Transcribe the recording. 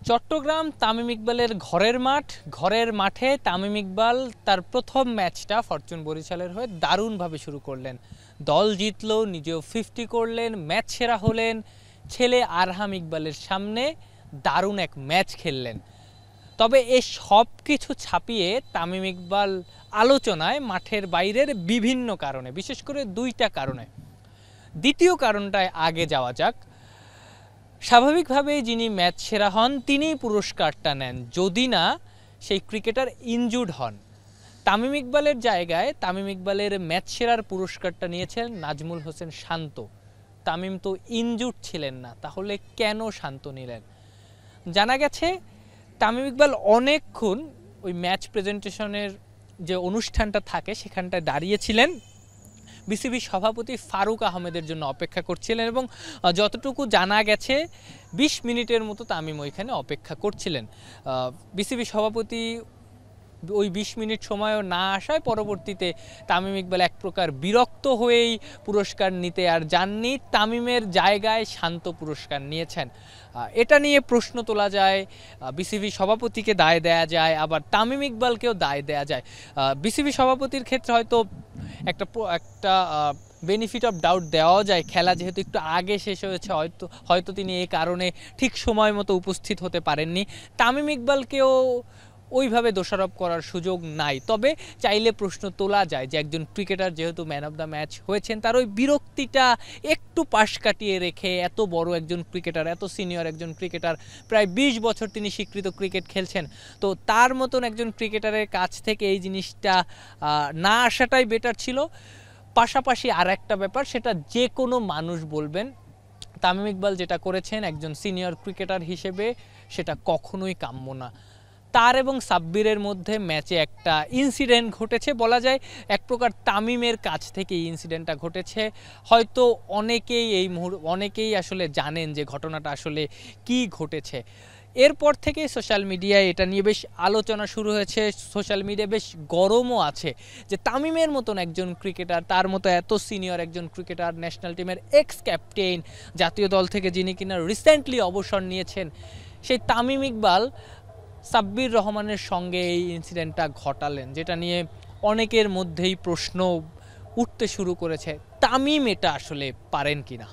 চট্টগ্রাম তামিম ইকবালের ঘরের মাঠে তামিম ইকবাল তার প্রথম ম্যাচটা ফরচুন বরিশালের হয়ে দারুণভাবে শুরু করলেন। দল জিতলো, নিজেও 50 করলেন, ম্যাচ সেরা হলেন, ছেলে আরহাম ইকবালের সামনে দারুণ এক ম্যাচ খেললেন। তবে এই সব কিছু ছাপিয়ে তামিম ইকবাল আলোচনায় মাঠের বাইরের বিভিন্ন কারণে, বিশেষ করে দুইটা কারণে। দ্বিতীয় কারণটায় আগে যাওয়া যাক। স্বাভাবিকভাবেই যিনি ম্যাচ সেরা হন তিনিই পুরস্কারটা নেন, যদি না সেই ক্রিকেটার ইনজুর্ড হন। তামিম ইকবালের জায়গায় তামিম ইকবালের ম্যাচ সেরার পুরস্কারটা নিয়েছেন নাজমুল হোসেন শান্ত। তামিম তো ইনজুর্ড ছিলেন না, তাহলে কেন শান্ত নিলেন? জানা গেছে তামিম ইকবাল অনেকক্ষণ ওই ম্যাচ প্রেজেন্টেশনের যে অনুষ্ঠানটা থাকে সেখানটায় দাঁড়িয়েছিলেন, বিসিবি সভাপতি ফারুক আহমেদের জন্য অপেক্ষা করছিলেন এবং যতটুকু জানা গেছে 20 মিনিটের মতো তামিম ওইখানে অপেক্ষা করছিলেন। বিসিবি সভাপতি ওই 20 মিনিট সময়ও না আসায় পরবর্তীতে তামিম ইকবাল এক প্রকার বিরক্ত হয়েই পুরস্কার নিতে আর যাননি, তামিমের জায়গায় শান্ত পুরস্কার নিয়েছেন। এটা নিয়ে প্রশ্ন তোলা যায়, বিসিবি সভাপতিকে দায় দেয়া যায়, আবার তামিম ইকবালকেও দায় দেয়া যায়। বিসিবি সভাপতির ক্ষেত্রে হয়তো একটা বেনিফিট অফ ডাউট দেওয়া যায়, খেলা যেহেতু একটু আগে শেষ হয়েছে, হয়তো তিনি এই কারণে ঠিক সময় মতো উপস্থিত হতে পারেননি। তামিম ইকবালকেও ওইভাবে দোষারোপ করার সুযোগ নাই। তবে চাইলে প্রশ্ন তোলা যায় যে একজন ক্রিকেটার যেহেতু ম্যান অফ দ্য ম্যাচ হয়েছেন, তার ওই বিরক্তিটা একটু পাশ কাটিয়ে রেখে এত বড় একজন ক্রিকেটার, এত সিনিয়র একজন ক্রিকেটার, প্রায় 20 বছর তিনি স্বীকৃত ক্রিকেট খেলছেন, তো তার মতন একজন ক্রিকেটারের কাছ থেকে এই জিনিসটা না আসাটাই বেটার ছিল। পাশাপাশি আর একটা ব্যাপার, সেটা যে কোনো মানুষ বলবেন তামিম ইকবাল যেটা করেছেন একজন সিনিয়র ক্রিকেটার হিসেবে সেটা কখনোই কাম্য না। তার এবং সাব্বিরের মধ্যে ম্যাচে একটা ইনসিডেন্ট ঘটেছে, বলা যায় এক প্রকার তামিমের কাছ থেকে এই ইনসিডেন্টটা ঘটেছে। হয়তো অনেকেই আসলে জানেন যে ঘটনাটা আসলে কি ঘটেছে। এরপর থেকে সোশ্যাল মিডিয়ায় এটা নিয়ে বেশ আলোচনা শুরু হয়েছে, সোশ্যাল মিডিয়া বেশ গরমও আছে যে তামিমের মতন একজন ক্রিকেটার, তার মতো এত সিনিয়র একজন ক্রিকেটার, ন্যাশনাল টিমের এক্স ক্যাপ্টেন, জাতীয় দল থেকে যিনি কিনা রিসেন্টলি অবসর নিয়েছেন, সেই তামিম ইকবাল সাব্বির রহমানের সঙ্গে এই ইনসিডেন্টটা ঘটালেন, যেটা নিয়ে অনেকের মধ্যেই প্রশ্ন উঠতে শুরু করেছে তামিম এটা আসলে পারেন কিনা।